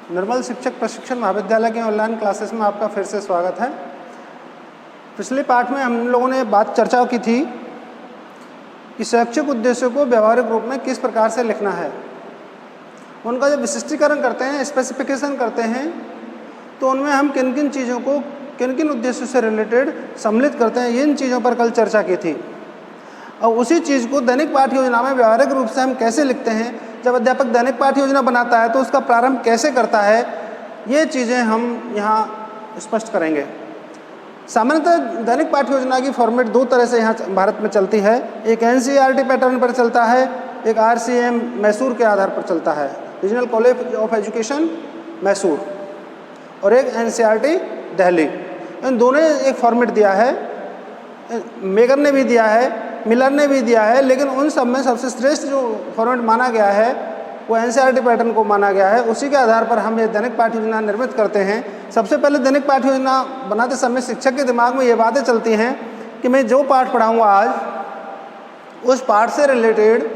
निर्मल शिक्षक प्रशिक्षण महाविद्यालय के ऑनलाइन क्लासेस में आपका फिर से स्वागत है। पिछले पाठ में हम लोगों ने चर्चा की थी कि शैक्षिक उद्देश्यों को व्यवहारिक रूप में किस प्रकार से लिखना है। उनका जब विशिष्टीकरण करते हैं, स्पेसिफिकेशन करते हैं, तो उनमें हम किन किन चीज़ों को किन किन उद्देश्यों से रिलेटेड सम्मिलित करते हैं, इन चीज़ों पर कल चर्चा की थी। और उसी चीज़ को दैनिक पाठ्य योजना में व्यवहारिक रूप से हम कैसे लिखते हैं, जब अध्यापक दैनिक पाठ्य योजना बनाता है तो उसका प्रारंभ कैसे करता है, ये चीज़ें हम यहाँ स्पष्ट करेंगे। सामान्यतः दैनिक पाठ्य योजना की फॉर्मेट दो तरह से यहाँ भारत में चलती है। एक NCERT पैटर्न पर चलता है, एक RCM मैसूर के आधार पर चलता है, regional college of education Mysore, और एक NCERT दिल्ली। इन दोनों ने एक फॉर्मेट दिया है, मेगर ने भी दिया है, मिलर ने भी दिया है, लेकिन उन सब में सबसे श्रेष्ठ जो फॉर्मेट माना गया है वो NCERT पैटर्न को माना गया है। उसी के आधार पर हम ये दैनिक पाठ्य योजना निर्मित करते हैं। सबसे पहले दैनिक पाठ्य योजना बनाते समय शिक्षक के दिमाग में ये बातें चलती हैं कि मैं जो पाठ पढ़ाऊँगा आज, उस पाठ से रिलेटेड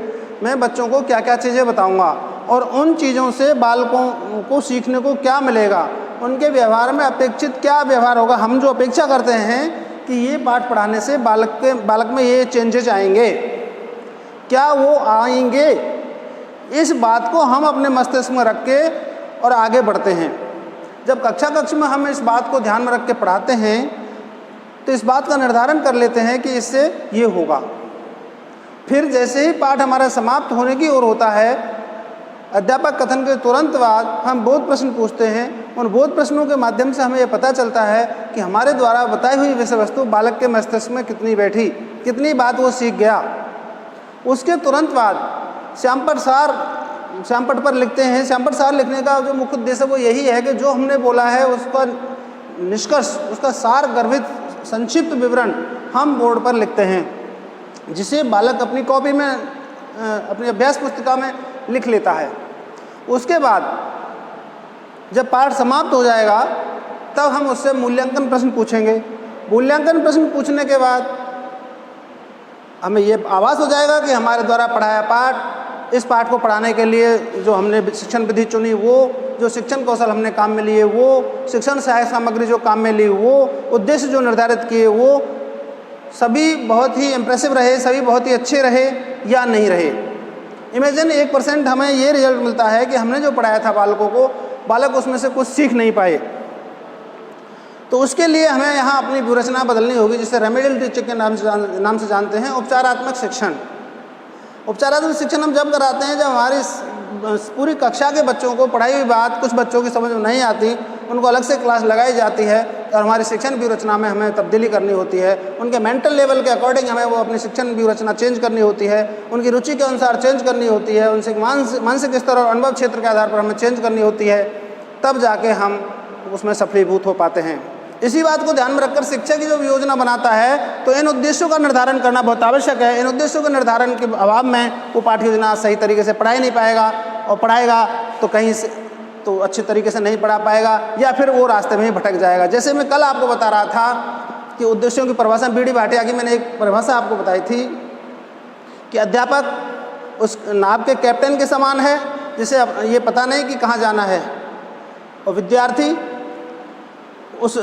मैं बच्चों को क्या क्या चीज़ें बताऊँगा और उन चीज़ों से बालकों को सीखने को क्या मिलेगा, उनके व्यवहार में अपेक्षित क्या व्यवहार होगा। हम जो अपेक्षा करते हैं कि ये पाठ पढ़ाने से बालक में ये चेंजेस आएंगे, क्या वो आएंगे, इस बात को हम अपने मस्तिष्क में रख के और आगे बढ़ते हैं। जब कक्षा में हम इस बात को ध्यान में रख के पढ़ाते हैं तो इस बात का निर्धारण कर लेते हैं कि इससे ये होगा। फिर जैसे ही पाठ हमारा समाप्त होने की ओर होता है, अध्यापक कथन के तुरंत बाद हम बोध प्रश्न पूछते हैं। उन बोध प्रश्नों के माध्यम से हमें यह पता चलता है कि हमारे द्वारा बताई हुई विषय वस्तु बालक के मस्तिष्क में कितनी बैठी, कितनी बात वो सीख गया। उसके तुरंत बाद श्यामपट पर लिखते हैं। श्यामपट सार लिखने का जो मुख्य उद्देश्य वो यही है कि जो हमने बोला है उसका निष्कर्ष, उसका सार गर्भित संक्षिप्त विवरण हम बोर्ड पर लिखते हैं, जिसे बालक अपनी कॉपी में, अपनी अभ्यास पुस्तिका में लिख लेता है। उसके बाद जब पाठ समाप्त हो जाएगा तब हम उससे मूल्यांकन प्रश्न पूछेंगे। मूल्यांकन प्रश्न पूछने के बाद हमें ये आभास हो जाएगा कि हमारे द्वारा पढ़ाया पाठ, इस पाठ को पढ़ाने के लिए जो हमने शिक्षण विधि चुनी, वो जो शिक्षण कौशल हमने काम में लिए, वो शिक्षण सहायक सामग्री जो काम में ली, वो उद्देश्य जो निर्धारित किए, वो सभी बहुत ही इम्प्रेसिव रहे, सभी बहुत ही अच्छे रहे या नहीं रहे। इमेजिन 1% हमें ये रिजल्ट मिलता है कि हमने जो पढ़ाया था बालकों को, बालक उसमें से कुछ सीख नहीं पाए, तो उसके लिए हमें यहाँ अपनी व्यूहरचना बदलनी होगी, जिसे रेमेडियल टीचिंग के नाम से जानते हैं, उपचारात्मक शिक्षण। उपचारात्मक शिक्षण हम जब कराते हैं जब हमारी पूरी कक्षा के बच्चों को पढ़ाई हुई बात कुछ बच्चों की समझ में नहीं आती, उनको अलग से क्लास लगाई जाती है और हमारी शिक्षण व्यूहरचना में हमें तब्दीली करनी होती है। उनके मेंटल लेवल के अकॉर्डिंग हमें वो अपनी शिक्षण व्यूहरचना चेंज करनी होती है, उनकी रुचि के अनुसार चेंज करनी होती है, उनसे मानसिक स्तर और अनुभव क्षेत्र के आधार पर हमें चेंज करनी होती है, तब जाके हम उसमें सफलीभूत हो पाते हैं। इसी बात को ध्यान में रखकर शिक्षक की जो योजना बनाता है तो इन उद्देश्यों का निर्धारण करना बहुत आवश्यक है। इन उद्देश्यों के निर्धारण के अभाव में वो पाठ्य योजना सही तरीके से पढ़ा ही नहीं पाएगा, और पढ़ाएगा तो कहीं से तो अच्छे तरीके से नहीं पढ़ा पाएगा, या फिर वो रास्ते में ही भटक जाएगा। जैसे मैं कल आपको बता रहा था कि उद्देश्यों की परिभाषा BD भाटिया की मैंने एक परिभाषा आपको बताई थी कि अध्यापक उस नाव के कैप्टन के समान है जिसे ये पता नहीं कि कहाँ जाना है, और विद्यार्थी उस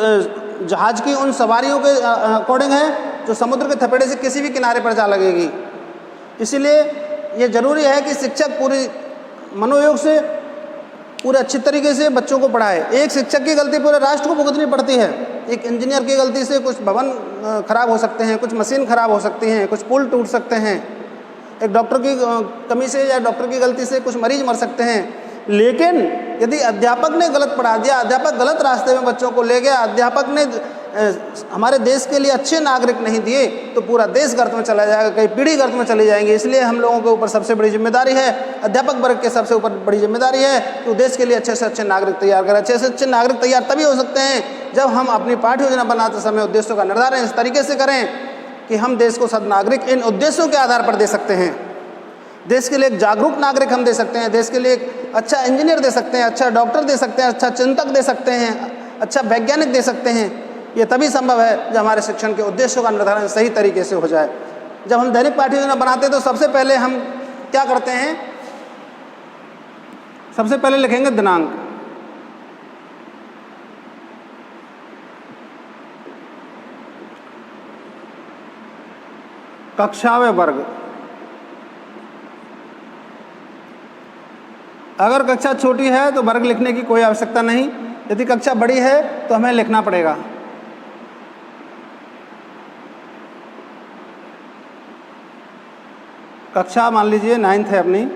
जहाज की उन सवारियों के अकॉर्डिंग है जो समुद्र के थपेड़े से किसी भी किनारे पर जा लगेगी। इसीलिए ये ज़रूरी है कि शिक्षक पूरी मनोयोग से पूरे अच्छी तरीके से बच्चों को पढ़ाए। एक शिक्षक की गलती पूरे राष्ट्र को भुगतनी पड़ती है। एक इंजीनियर की गलती से कुछ भवन खराब हो सकते हैं, कुछ मशीन खराब हो सकती हैं, कुछ पुल टूट सकते हैं, एक डॉक्टर की कमी से या डॉक्टर की गलती से कुछ मरीज मर सकते हैं। लेकिन यदि अध्यापक ने गलत पढ़ा दिया, अध्यापक गलत रास्ते में बच्चों को ले गया, अध्यापक ने हमारे देश के लिए अच्छे नागरिक नहीं दिए, तो पूरा देश गर्त में चला जाएगा, कई पीढ़ी गर्त में चली जाएंगी। इसलिए हम लोगों के ऊपर सबसे बड़ी जिम्मेदारी है, अध्यापक वर्ग के सबसे ऊपर बड़ी जिम्मेदारी है कि देश के लिए अच्छे से अच्छे नागरिक तैयार करें। अच्छे से अच्छे नागरिक तैयार तभी हो सकते हैं जब हम अपनी पाठ्य योजना बनाते समय उद्देश्यों का निर्धारण इस तरीके से करें कि हम देश को सद्नागरिक इन उद्देश्यों के आधार पर दे सकते हैं। देश के लिए एक जागरूक नागरिक हम दे सकते हैं, देश के लिए एक अच्छा इंजीनियर दे सकते हैं, अच्छा डॉक्टर दे सकते हैं, अच्छा चिंतक दे सकते हैं, अच्छा वैज्ञानिक दे सकते हैं। ये तभी संभव है जब हमारे शिक्षण के उद्देश्यों का निर्धारण सही तरीके से हो जाए। जब हम दैनिक पाठ्य योजना बनाते हैं तो सबसे पहले हम क्या करते हैं, सबसे पहले लिखेंगे दिनांक। कक्षा व वर्ग। अगर कक्षा छोटी है तो वर्ग लिखने की कोई आवश्यकता नहीं, यदि कक्षा बड़ी है तो हमें लिखना पड़ेगा। कक्षा मान लीजिए 9th है अपनी,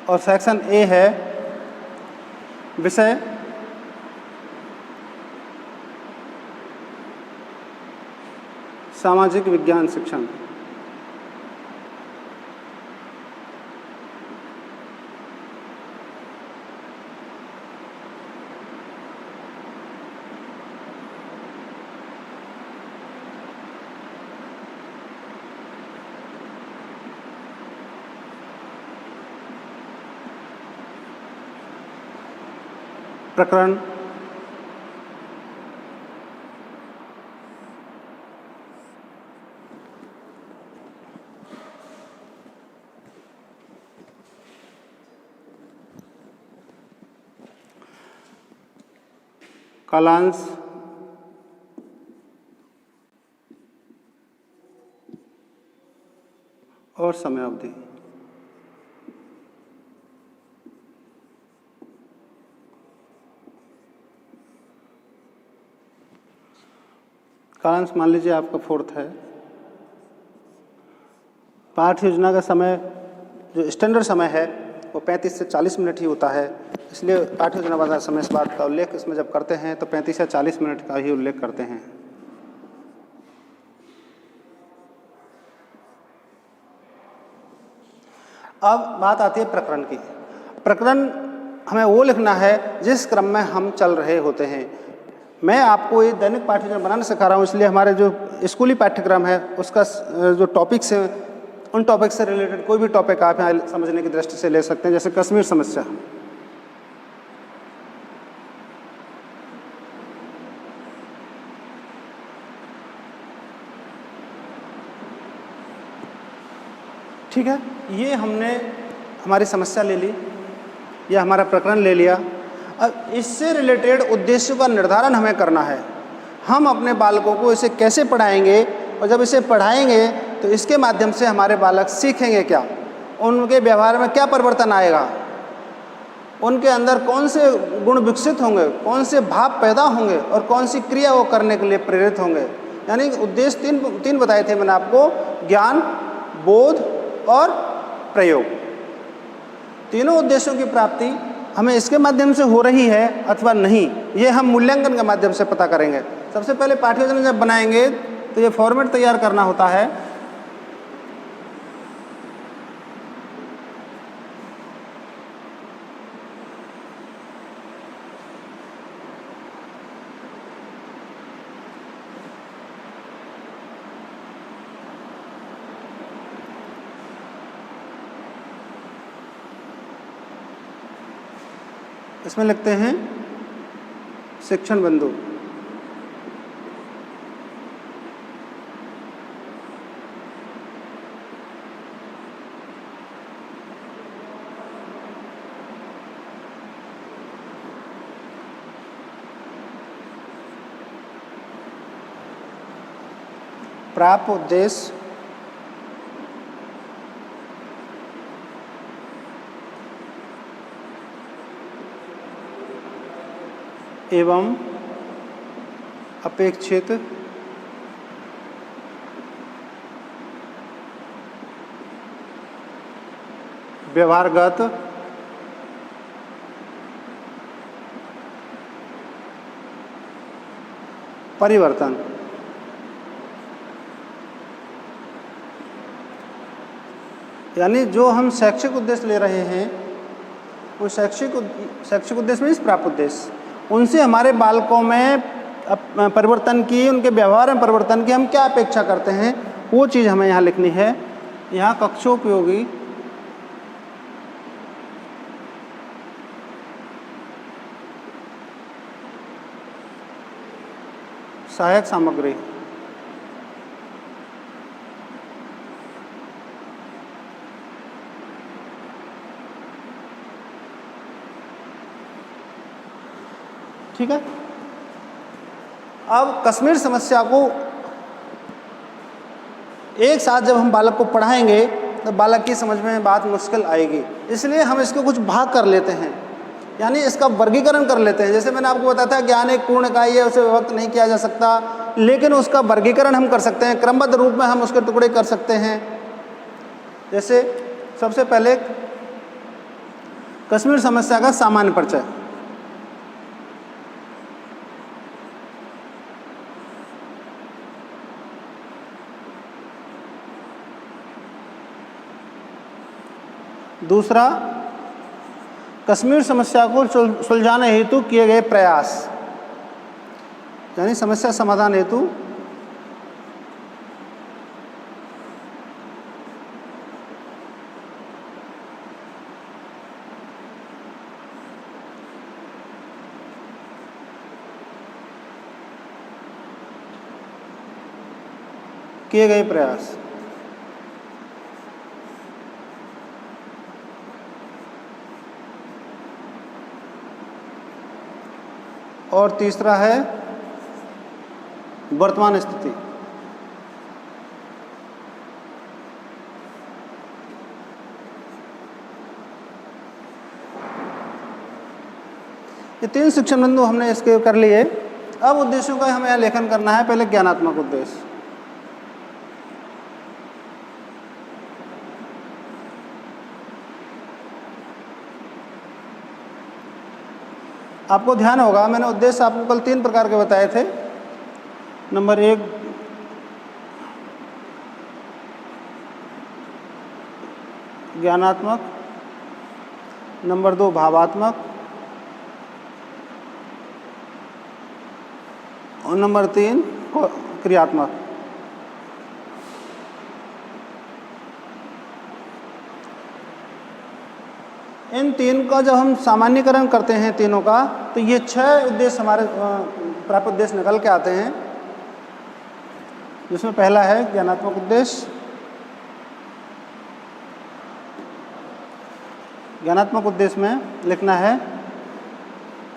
और सेक्शन ए है विषय सामाजिक विज्ञान शिक्षण। प्रकरण कालांश और समयावधि। कालांश मान लीजिए आपका 4th है। पाठ्य योजना का समय जो स्टैंडर्ड समय है वो 35 से 40 मिनट ही होता है, इसलिए पाठ्य योजना वाला समय इस बात का उल्लेख इसमें जब करते हैं तो 35 या 40 मिनट का ही उल्लेख करते हैं। अब बात आती है प्रकरण की। प्रकरण हमें वो लिखना है जिस क्रम में हम चल रहे होते हैं। मैं आपको ये दैनिक पाठ्यक्रम बनाना सिखा रहा हूँ, इसलिए हमारे जो स्कूली पाठ्यक्रम है उसका जो टॉपिक्स हैं उन टॉपिक से रिलेटेड कोई भी टॉपिक आप यहाँ समझने की दृष्टि से ले सकते हैं। जैसे कश्मीर समस्या, ठीक है, ये हमने हमारी समस्या ले ली या हमारा प्रकरण ले लिया। अब इससे रिलेटेड उद्देश्यों का निर्धारण हमें करना है। हम अपने बालकों को इसे कैसे पढ़ाएंगे, और जब इसे पढ़ाएंगे तो इसके माध्यम से हमारे बालक सीखेंगे क्या, उनके व्यवहार में क्या परिवर्तन आएगा, उनके अंदर कौन से गुण विकसित होंगे, कौन से भाव पैदा होंगे और कौन सी क्रिया वो करने के लिए प्रेरित होंगे। यानी उद्देश्य तीन बताए थे मैंने आपको, ज्ञान, बोध और प्रयोग। तीनों उद्देश्यों की प्राप्ति हमें इसके माध्यम से हो रही है अथवा नहीं, ये हम मूल्यांकन के माध्यम से पता करेंगे। सबसे पहले पाठ्य योजना जब बनाएंगे तो ये फॉर्मेट तैयार करना होता है। इसमें लिखते हैं शिक्षण बिंदु। प्राप्त उद्देश्य एवं अपेक्षित व्यवहारगत परिवर्तन। यानी जो हम शैक्षिक उद्देश्य ले रहे हैं वो शैक्षिक उद्देश्य में प्राप्त उद्देश्य, उनसे हमारे बालकों में परिवर्तन की, उनके व्यवहार में परिवर्तन की हम क्या अपेक्षा करते हैं, वो चीज़ हमें यहाँ लिखनी है। यहाँ कक्षोपयोगी सहायक सामग्री। ठीक है, अब कश्मीर समस्या को एक साथ जब हम बालक को पढ़ाएंगे तो बालक की समझ में बात मुश्किल आएगी, इसलिए हम इसको कुछ भाग कर लेते हैं, यानी इसका वर्गीकरण कर लेते हैं। जैसे मैंने आपको बताया था ज्ञान एक पूर्ण इकाई है, उसे विभक्त नहीं किया जा सकता, लेकिन उसका वर्गीकरण हम कर सकते हैं, क्रमबद्ध रूप में हम उसके टुकड़े कर सकते हैं। जैसे सबसे पहले कश्मीर समस्या का सामान्य परिचय। दूसरा, कश्मीर समस्या को सुलझाने हेतु किए गए प्रयास, यानी समस्या समाधान हेतु किए गए प्रयास। और तीसरा है वर्तमान स्थिति। ये 3 शिक्षण बिंदु हमने इसके कर लिए। अब उद्देश्यों का हमें यहाँ लेखन करना है। पहले ज्ञानात्मक उद्देश्य। आपको ध्यान होगा मैंने उद्देश्य आपको कल 3 प्रकार के बताए थे। नंबर 1 ज्ञानात्मक, नंबर 2 भावात्मक और नंबर 3 क्रियात्मक। इन 3 का जब हम सामान्यकरण करते हैं तीनों का, तो ये 6 उद्देश्य हमारे प्राप्त उद्देश्य निकल के आते हैं, जिसमें पहला है ज्ञानात्मक उद्देश्य। ज्ञानात्मक उद्देश्य में लिखना है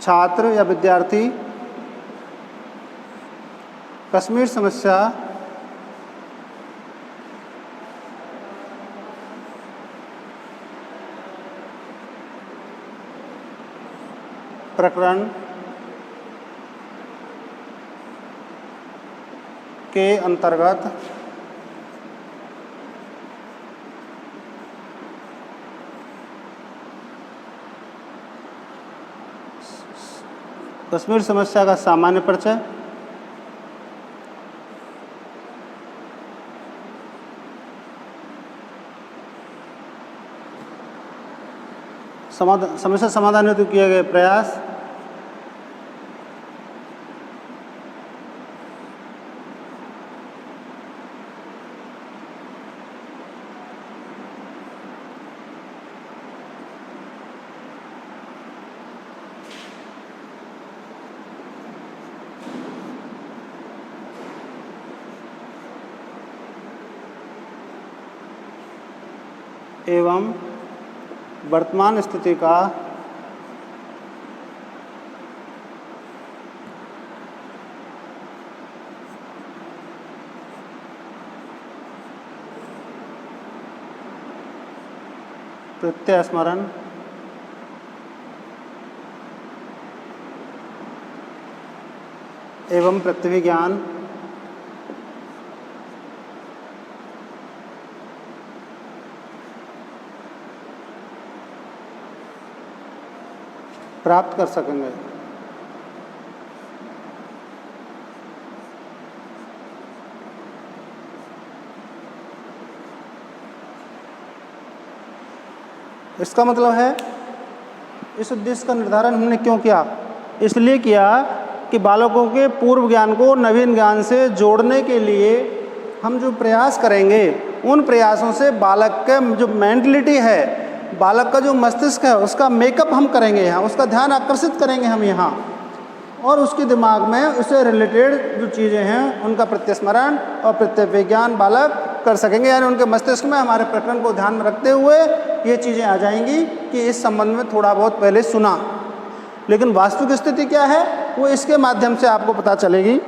छात्र या विद्यार्थी कश्मीर समस्या प्रकरण के अंतर्गत कश्मीर समस्या का सामान्य परिचय, समस्या समाधान हेतु किए गए प्रयास, एवं वर्तमान स्थिति का प्रत्यय स्मरण एवं प्रत्यभिज्ञान प्राप्त कर सकेंगे। इसका मतलब है इस उद्देश्य का निर्धारण हमने क्यों किया? इसलिए किया कि बालकों के पूर्व ज्ञान को नवीन ज्ञान से जोड़ने के लिए हम जो प्रयास करेंगे, उन प्रयासों से बालक का जो मेंटलिटी है, बालक का जो मस्तिष्क है, उसका मेकअप हम करेंगे यहाँ, उसका ध्यान आकर्षित करेंगे हम यहाँ, और उसके दिमाग में उससे रिलेटेड जो चीज़ें हैं उनका प्रत्यस्मरण और प्रत्यभिज्ञान बालक कर सकेंगे। यानी उनके मस्तिष्क में हमारे प्रकरण को ध्यान में रखते हुए ये चीज़ें आ जाएंगी कि इस संबंध में थोड़ा बहुत पहले सुना, लेकिन वास्तविक स्थिति क्या है वो इसके माध्यम से आपको पता चलेगी।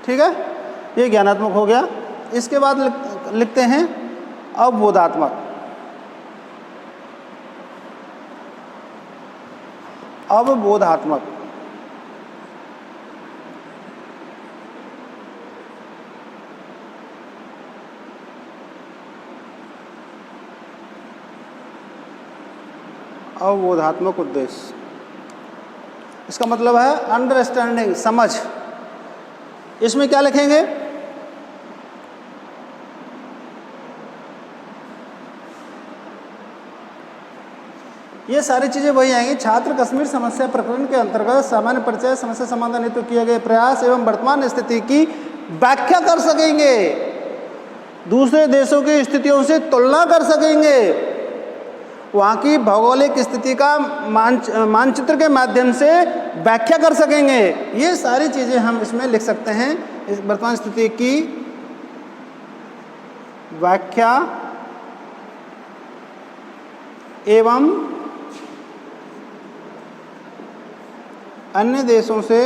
ठीक है, ये ज्ञानात्मक हो गया। इसके बाद लिखते हैं अवबोधात्मक। अवबोधात्मक अवबोधात्मक उद्देश्य, इसका मतलब है अंडरस्टैंडिंग, समझ। इसमें क्या लिखेंगे? ये सारी चीज़ें वही आएंगी। छात्र कश्मीर समस्या प्रकरण के अंतर्गत सामान्य परिचय, समस्या समाधान हेतु किए गए प्रयास एवं वर्तमान स्थिति की व्याख्या कर सकेंगे, दूसरे देशों की स्थितियों से तुलना कर सकेंगे, वहाँ की भौगोलिक स्थिति का मानचित्र के माध्यम से व्याख्या कर सकेंगे। ये सारी चीज़ें हम इसमें लिख सकते हैं। इस वर्तमान स्थिति की व्याख्या एवं अन्य देशों से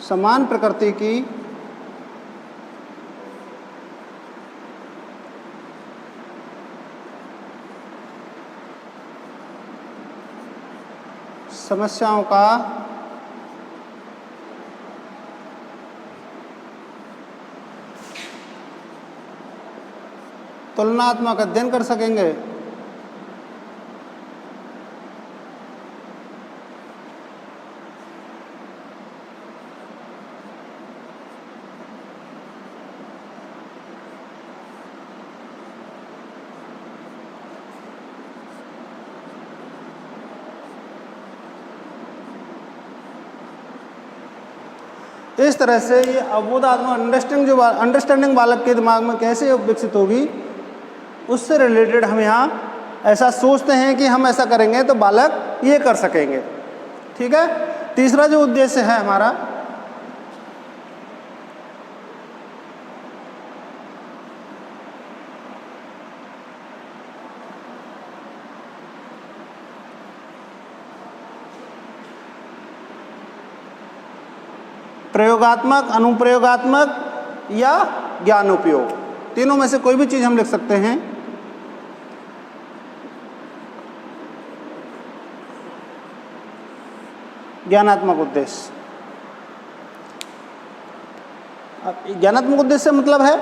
समान प्रकृति की समस्याओं का तुलनात्मक अध्ययन कर सकेंगे। इस तरह से ये अवबोधात्मक अंडरस्टैंडिंग बालक के दिमाग में कैसे विकसित होगी, उससे रिलेटेड हम यहाँ ऐसा सोचते हैं कि हम ऐसा करेंगे तो बालक ये कर सकेंगे। ठीक है। तीसरा जो उद्देश्य है हमारा, प्रयोगात्मक, अनुप्रयोगात्मक या ज्ञान उपयोग, तीनों में से कोई भी चीज़ हम लिख सकते हैं। ज्ञानात्मक उद्देश्य, ज्ञानात्मक उद्देश्य मतलब है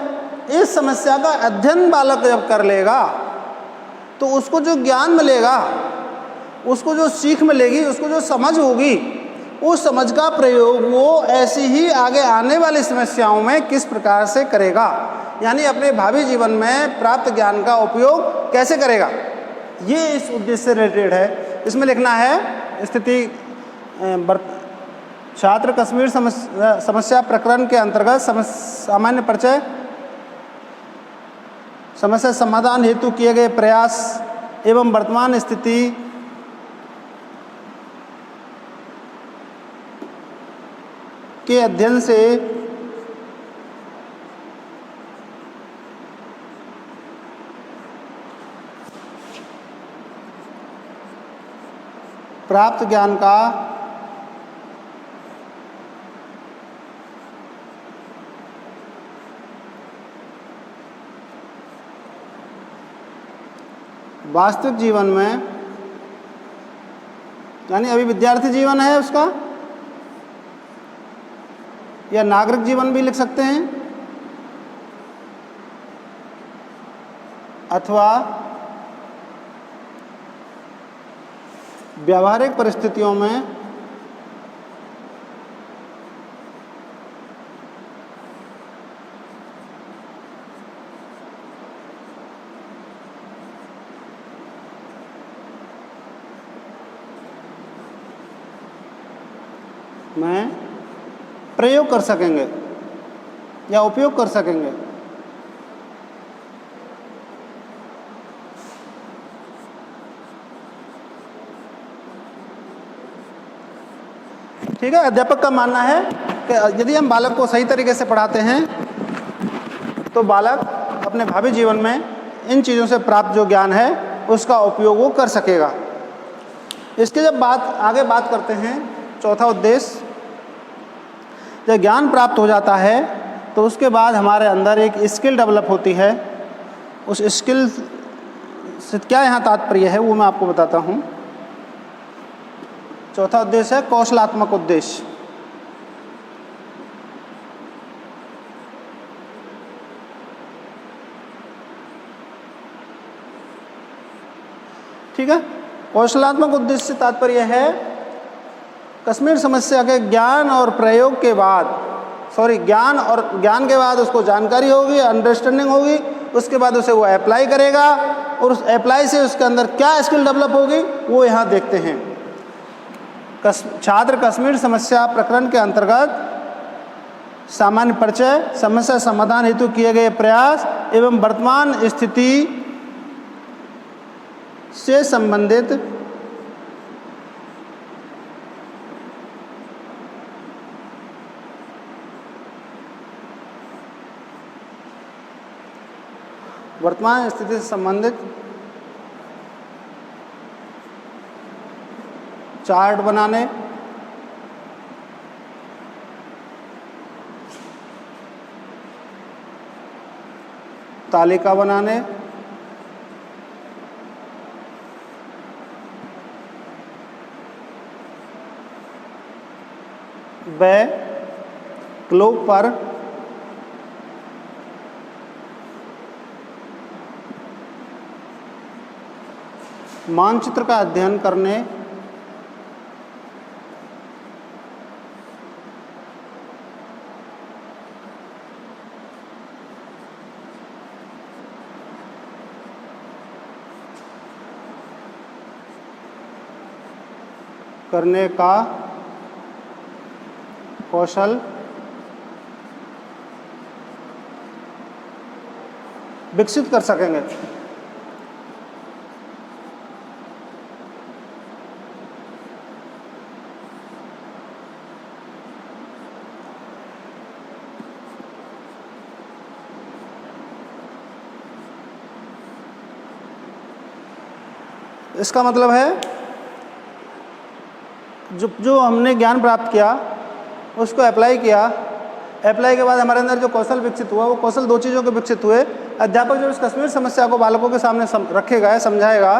इस समस्या का अध्ययन बालक जब कर लेगा तो उसको जो ज्ञान मिलेगा, उसको जो सीख मिलेगी, उसको जो समझ होगी, उस समझ का प्रयोग वो ऐसी ही आगे आने वाली समस्याओं में किस प्रकार से करेगा, यानी अपने भावी जीवन में प्राप्त ज्ञान का उपयोग कैसे करेगा, ये इस उद्देश्य से रिलेटेड है। इसमें लिखना है स्थिति छात्र कश्मीर समस्या प्रकरण के अंतर्गत सामान्य परिचय, समस्या समाधान हेतु किए गए प्रयास एवं वर्तमान स्थिति के अध्ययन से प्राप्त ज्ञान का वास्तविक जीवन में, यानी अभी विद्यार्थी जीवन है उसका, या नागरिक जीवन भी लिख सकते हैं, अथवा व्यावहारिक परिस्थितियों में प्रयोग कर सकेंगे या उपयोग कर सकेंगे। ठीक है। अध्यापक का मानना है कि यदि हम बालक को सही तरीके से पढ़ाते हैं तो बालक अपने भावी जीवन में इन चीज़ों से प्राप्त जो ज्ञान है उसका उपयोग वो कर सकेगा। इसके जब आगे बात करते हैं, चौथा उद्देश्य, जब ज्ञान प्राप्त हो जाता है तो उसके बाद हमारे अंदर एक स्किल डेवलप होती है। उस स्किल से क्या यहाँ तात्पर्य है वो मैं आपको बताता हूँ। चौथा उद्देश्य है कौशलात्मक उद्देश्य। ठीक है, कौशलात्मक उद्देश्य से तात्पर्य है कश्मीर समस्या के ज्ञान और प्रयोग के बाद, ज्ञान के बाद उसको जानकारी होगी, अंडरस्टैंडिंग होगी, उसके बाद उसे वो अप्लाई करेगा और उस अप्लाई से उसके अंदर क्या स्किल डेवलप होगी वो यहाँ देखते हैं। छात्र कश्मीर समस्या प्रकरण के अंतर्गत सामान्य परिचय, समस्या समाधान हेतु किए गए प्रयास एवं वर्तमान स्थिति से संबंधित चार्ट बनाने, तालिका बनाने, व ग्लोब पर मानचित्र का अध्ययन करने, का कौशल विकसित कर सकेंगे। इसका मतलब है जो हमने ज्ञान प्राप्त किया उसको अप्लाई किया, अप्लाई के बाद हमारे अंदर जो कौशल विकसित हुआ वो कौशल दो चीज़ों के विकसित हुए। अध्यापक जब इस कश्मीर समस्या को बालकों के सामने रखेगा, समझाएगा,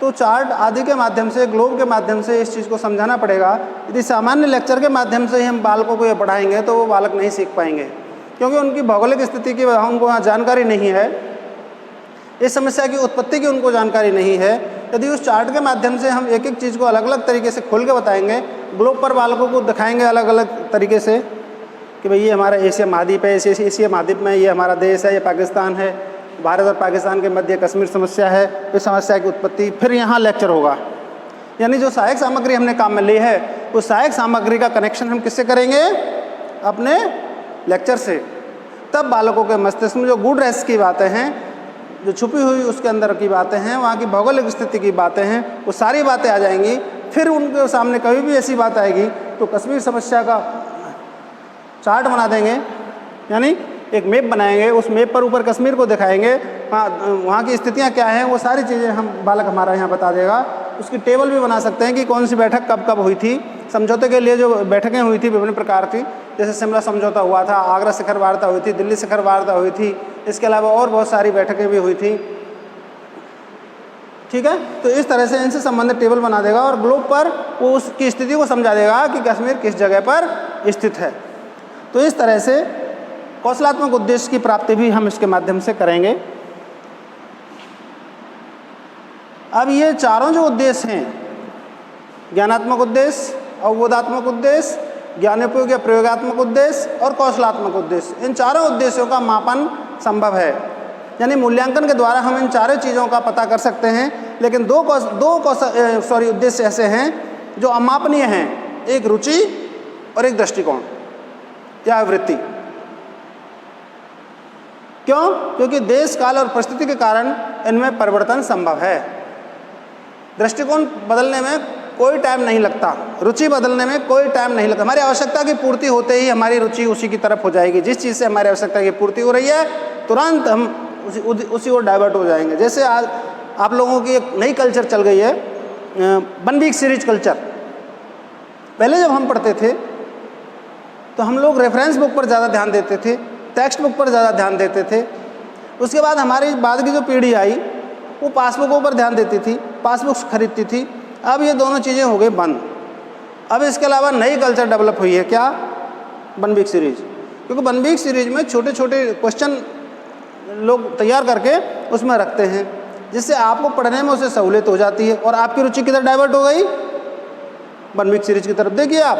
तो चार्ट आदि के माध्यम से, ग्लोब के माध्यम से इस चीज़ को समझाना पड़ेगा। यदि सामान्य लेक्चर के माध्यम से ही हम बालकों को ये पढ़ाएंगे तो वो बालक नहीं सीख पाएंगे, क्योंकि उनकी भौगोलिक स्थिति की उनको वहाँ जानकारी नहीं है, इस समस्या की उत्पत्ति की उनको जानकारी नहीं है। यदि उस चार्ट के माध्यम से हम एक एक चीज़ को अलग अलग तरीके से खोल के बताएंगे, ग्लोब पर बालकों को दिखाएंगे अलग अलग तरीके से कि भाई ये हमारा एशिया महाद्वीप है, एशिया महाद्वीप में ये हमारा देश है, ये पाकिस्तान है, भारत और पाकिस्तान के मध्य कश्मीर समस्या है, इस समस्या की उत्पत्ति, फिर यहाँ लेक्चर होगा। यानी जो सहायक सामग्री हमने काम में ली है उस सहायक सामग्री का कनेक्शन हम किससे करेंगे? अपने लेक्चर से। तब बालकों के मस्तिष्क में जो गूढ़ रहस्य की बातें हैं, जो छुपी हुई उसके अंदर की बातें हैं, वहाँ की भौगोलिक स्थिति की बातें हैं, वो सारी बातें आ जाएंगी। फिर उनके सामने कभी भी ऐसी बात आएगी तो कश्मीर समस्या का चार्ट बना देंगे, यानी एक मैप बनाएंगे, उस मैप पर ऊपर कश्मीर को दिखाएंगे, वहाँ की स्थितियाँ क्या हैं, वो सारी चीज़ें हम बालक हमारा यहाँ बता देगा। उसकी टेबल भी बना सकते हैं कि कौन सी बैठक कब कब हुई थी। समझौते के लिए जो बैठकें हुई थी विभिन्न प्रकार की, जैसे शिमला समझौता हुआ था, आगरा शिखर वार्ता हुई थी, दिल्ली शिखर वार्ता हुई थी, इसके अलावा और बहुत सारी बैठकें भी हुई थी। ठीक है, तो इस तरह से इनसे संबंधित टेबल बना देगा और ग्लोब पर वो उसकी स्थिति को समझा देगा कि कश्मीर किस जगह पर स्थित है। तो इस तरह से कौशलात्मक उद्देश्य की प्राप्ति भी हम इसके माध्यम से करेंगे। अब ये चारों जो उद्देश्य हैं, ज्ञानात्मक उद्देश्य, अवबोधात्मक उद्देश्य, ज्ञानोपयोग या प्रयोगात्मक उद्देश्य और कौशलात्मक उद्देश्य, इन चारों उद्देश्यों का मापन संभव है। यानी मूल्यांकन के द्वारा हम इन चारों चीज़ों का पता कर सकते हैं। लेकिन दो उद्देश्य ऐसे हैं जो अमापनीय हैं, एक रुचि और एक दृष्टिकोण या वृत्ति। क्यों? क्योंकि देश काल और परिस्थिति के कारण इनमें परिवर्तन संभव है। दृष्टिकोण बदलने में कोई टाइम नहीं लगता, रुचि बदलने में कोई टाइम नहीं लगता। हमारी आवश्यकता की पूर्ति होते ही हमारी रुचि उसी की तरफ हो जाएगी। जिस चीज़ से हमारी आवश्यकता की पूर्ति हो रही है तुरंत हम उसी ओर डाइवर्ट हो जाएंगे। जैसे आज आप लोगों की एक नई कल्चर चल गई है, 1 वीक सीरीज कल्चर। पहले जब हम पढ़ते थे तो हम लोग रेफरेंस बुक पर ज़्यादा ध्यान देते थे, टेक्स्ट बुक पर ज़्यादा ध्यान देते थे। उसके बाद हमारी बाद की जो पीढ़ी आई वो पासबुकों पर ध्यान देती थी, पासबुक्स खरीदती थी। अब ये दोनों चीज़ें हो गई बंद। अब इसके अलावा नई कल्चर डेवलप हुई है, क्या? 1 वीक सीरीज। क्योंकि 1 वीक सीरीज में छोटे छोटे क्वेश्चन लोग तैयार करके उसमें रखते हैं, जिससे आपको पढ़ने में उसे सहूलियत हो जाती है और आपकी रुचि किधर डाइवर्ट हो गई? 1 वीक सीरीज की तरफ। देखिए आप,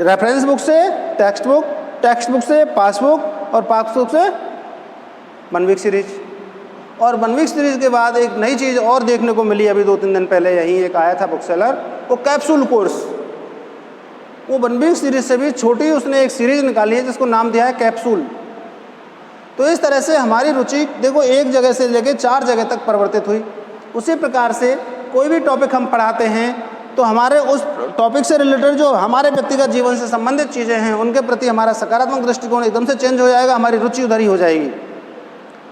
रेफरेंस बुक से टेक्स्ट बुक, टेक्स्ट बुक से पासबुक और पासबुक से 1 वीक सीरीज। और 1 वीक सीरीज के बाद एक नई चीज़ और देखने को मिली, अभी 2-3 दिन पहले यहीं एक आया था बुक सेलर, वो कैप्सूल कोर्स। वो 1 वीक सीरीज से भी छोटी उसने एक सीरीज निकाली है जिसको नाम दिया है कैप्सूल। तो इस तरह से हमारी रुचि देखो एक जगह से लेकर 4 जगह तक परिवर्तित हुई। उसी प्रकार से कोई भी टॉपिक हम पढ़ाते हैं तो हमारे उस टॉपिक से रिलेटेड जो हमारे व्यक्तिगत जीवन से संबंधित चीज़ें हैं उनके प्रति हमारा सकारात्मक दृष्टिकोण एकदम से चेंज हो जाएगा, हमारी रुचि उधर ही हो जाएगी।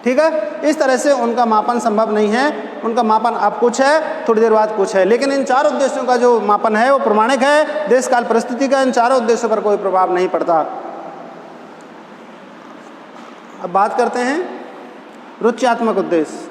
ठीक है, इस तरह से उनका मापन संभव नहीं है। उनका मापन अब कुछ है, थोड़ी देर बाद कुछ है, लेकिन इन 4 उद्देश्यों का जो मापन है वो प्रमाणिक है। देश काल परिस्थिति का इन 4 उद्देश्यों पर कोई प्रभाव नहीं पड़ता। अब बात करते हैं रुच्यात्मक उद्देश्य।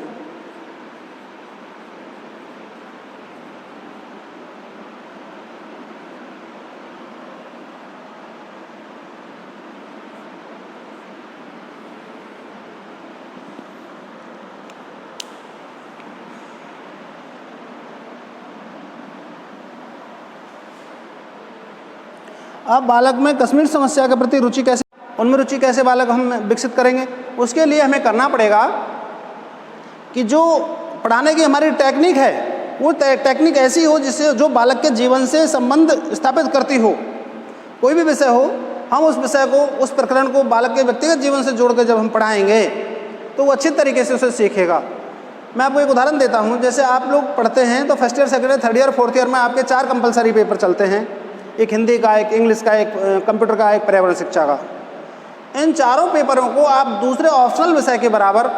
अब बालक में कश्मीर समस्या के प्रति रुचि कैसे, उनमें रुचि कैसे बालक हम विकसित करेंगे? उसके लिए हमें करना पड़ेगा कि जो पढ़ाने की हमारी टेक्निक है वो टेक्निक ऐसी हो जिससे जो बालक के जीवन से संबंध स्थापित करती हो। कोई भी विषय हो, हम उस विषय को, उस प्रकरण को बालक के व्यक्तिगत जीवन से जोड़ कर जब हम पढ़ाएंगे तो वो अच्छी तरीके से उसे सीखेगा। मैं आपको एक उदाहरण देता हूँ। जैसे आप लोग पढ़ते हैं तो first year, second year, third year, fourth year में आपके 4 कंपलसरी पेपर चलते हैं, एक हिंदी का, एक इंग्लिश का, एक कंप्यूटर का, एक पर्यावरण शिक्षा का। इन 4 पेपरों को आप दूसरे ऑप्शनल विषय के बराबर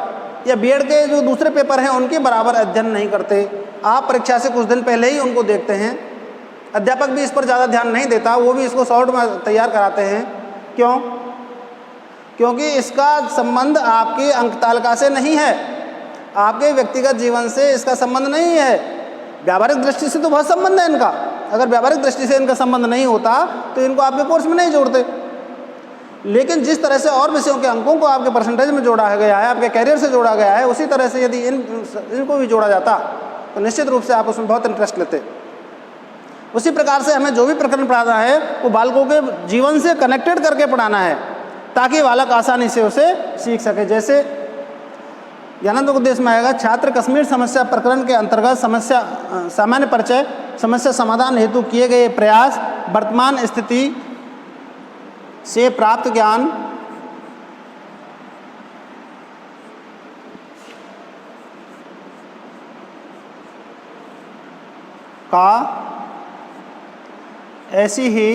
या बीएड के जो दूसरे पेपर हैं उनके बराबर अध्ययन नहीं करते। आप परीक्षा से कुछ दिन पहले ही उनको देखते हैं। अध्यापक भी इस पर ज़्यादा ध्यान नहीं देता, वो भी इसको शॉर्ट में तैयार कराते हैं। क्यों? क्योंकि इसका संबंध आपकी अंकतालिका से नहीं है, आपके व्यक्तिगत जीवन से इसका संबंध नहीं है। व्यावहारिक दृष्टि से तो बहुत संबंध है इनका। अगर व्यावहारिक दृष्टि से इनका संबंध नहीं होता तो इनको आपके कोर्स में नहीं जोड़ते। लेकिन जिस तरह से और विषयों के अंकों को आपके परसेंटेज में जोड़ा गया है, आपके कैरियर से जोड़ा गया है, उसी तरह से यदि इनको भी जोड़ा जाता तो निश्चित रूप से आप उसमें बहुत इंटरेस्ट लेते। उसी प्रकार से हमें जो भी प्रकरण पढ़ाना है वो बालकों के जीवन से कनेक्टेड करके पढ़ाना है ताकि बालक आसानी से उसे सीख सके। जैसे ज्ञानात्मक उद्देश्य में आएगा, छात्र कश्मीर समस्या प्रकरण के अंतर्गत समस्या सामान्य परिचय, समस्या समाधान हेतु किए गए प्रयास, वर्तमान स्थिति से प्राप्त ज्ञान, का ऐसी ही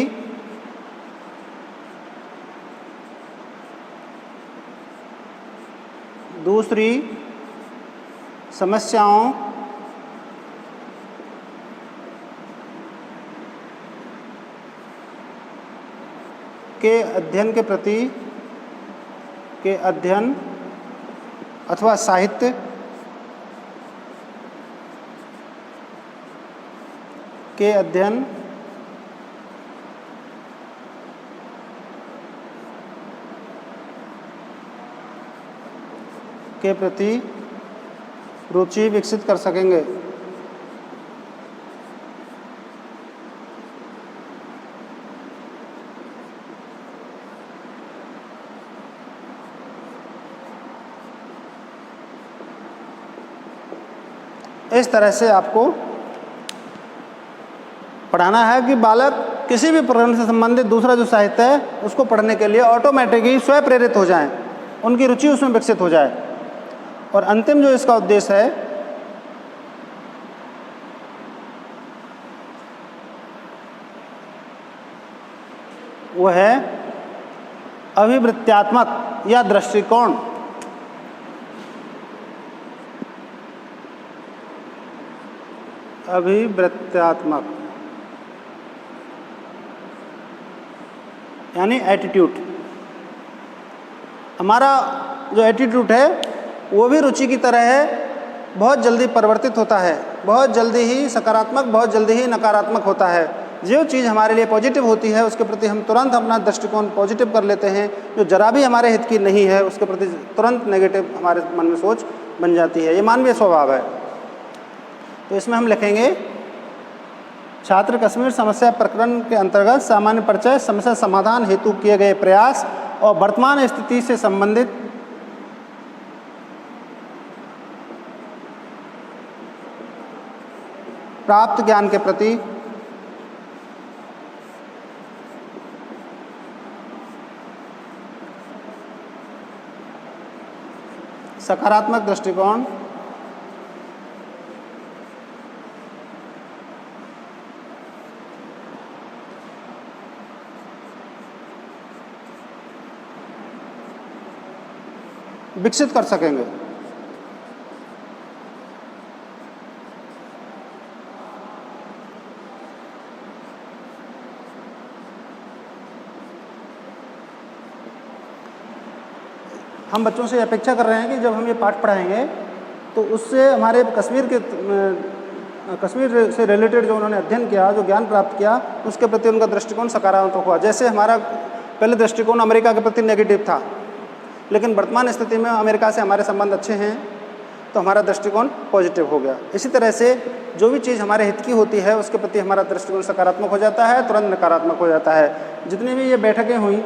दूसरी समस्याओं के अध्ययन के प्रति के अध्ययन अथवा साहित्य के अध्ययन के प्रति रुचि विकसित कर सकेंगे। इस तरह से आपको पढ़ाना है कि बालक किसी भी प्रकरण से संबंधित दूसरा जो साहित्य है उसको पढ़ने के लिए ऑटोमेटिक ही स्वयं प्रेरित हो जाएं, उनकी रुचि उसमें विकसित हो जाए। और अंतिम जो इसका उद्देश्य है वो है अभिवृत्त्यात्मक या दृष्टिकोण। अभिवृत्त्यात्मक यानी एटीट्यूड। हमारा जो एटीट्यूड है वो भी रुचि की तरह है, बहुत जल्दी परिवर्तित होता है, बहुत जल्दी ही सकारात्मक, बहुत जल्दी ही नकारात्मक होता है। जो चीज़ हमारे लिए पॉजिटिव होती है उसके प्रति हम तुरंत अपना दृष्टिकोण पॉजिटिव कर लेते हैं, जो जरा भी हमारे हित की नहीं है उसके प्रति तुरंत नेगेटिव हमारे मन में सोच बन जाती है। ये मानवीय स्वभाव है। तो इसमें हम लिखेंगे छात्र कश्मीर समस्या प्रकरण के अंतर्गत सामान्य परिचय, समस्या समाधान हेतु किए गए प्रयास और वर्तमान स्थिति से संबंधित प्राप्त ज्ञान के प्रति सकारात्मक दृष्टिकोण विकसित कर सकेंगे। हम बच्चों से अपेक्षा कर रहे हैं कि जब हम ये पाठ पढ़ाएंगे तो उससे हमारे कश्मीर से रिलेटेड जो उन्होंने अध्ययन किया, जो ज्ञान प्राप्त किया, उसके प्रति उनका दृष्टिकोण सकारात्मक हुआ। जैसे हमारा पहले दृष्टिकोण अमेरिका के प्रति नेगेटिव था, लेकिन वर्तमान स्थिति में अमेरिका से हमारे संबंध अच्छे हैं तो हमारा दृष्टिकोण पॉजिटिव हो गया। इसी तरह से जो भी चीज़ हमारे हित की होती है उसके प्रति हमारा दृष्टिकोण सकारात्मक हो जाता है, तुरंत नकारात्मक हो जाता है। जितनी भी ये बैठकें हुई,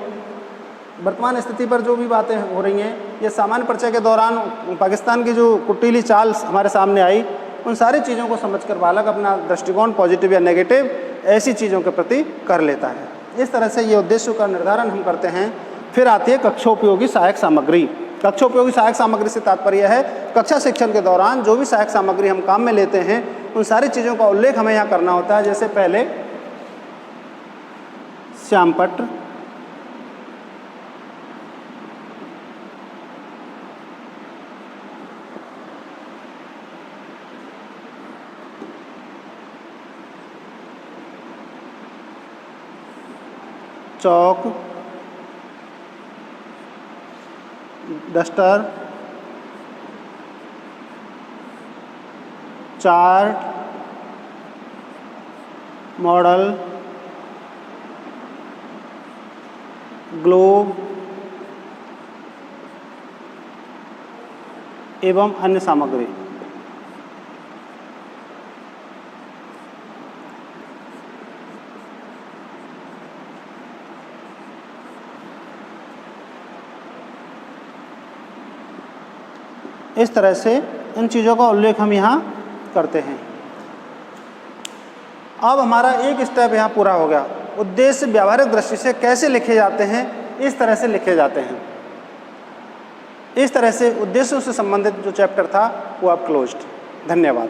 वर्तमान स्थिति पर जो भी बातें हो रही हैं, ये सामान्य परिचय के दौरान पाकिस्तान की जो कुटीली चाल हमारे सामने आई, उन सारी चीज़ों को समझकर बालक अपना दृष्टिकोण पॉजिटिव या नेगेटिव ऐसी चीज़ों के प्रति कर लेता है। इस तरह से ये उद्देश्यों का निर्धारण हम करते हैं। फिर आती है कक्षोपयोगी सहायक सामग्री। कक्षोपयोगी सहायक सामग्री से तात्पर्य है कक्षा शिक्षण के दौरान जो भी सहायक सामग्री हम काम में लेते हैं उन सारी चीज़ों का उल्लेख हमें यहाँ करना होता है। जैसे पहले श्यामपट्ट, चौक, डस्टर, चार्ट, मॉडल, ग्लोब एवं अन्य सामग्री। इस तरह से इन चीज़ों का उल्लेख हम यहाँ करते हैं। अब हमारा एक स्टेप यहाँ पूरा हो गया। उद्देश्य व्यावहारिक दृष्टि से कैसे लिखे जाते हैं, इस तरह से लिखे जाते हैं। इस तरह से उद्देश्यों से संबंधित जो चैप्टर था वो अब क्लोज्ड। धन्यवाद।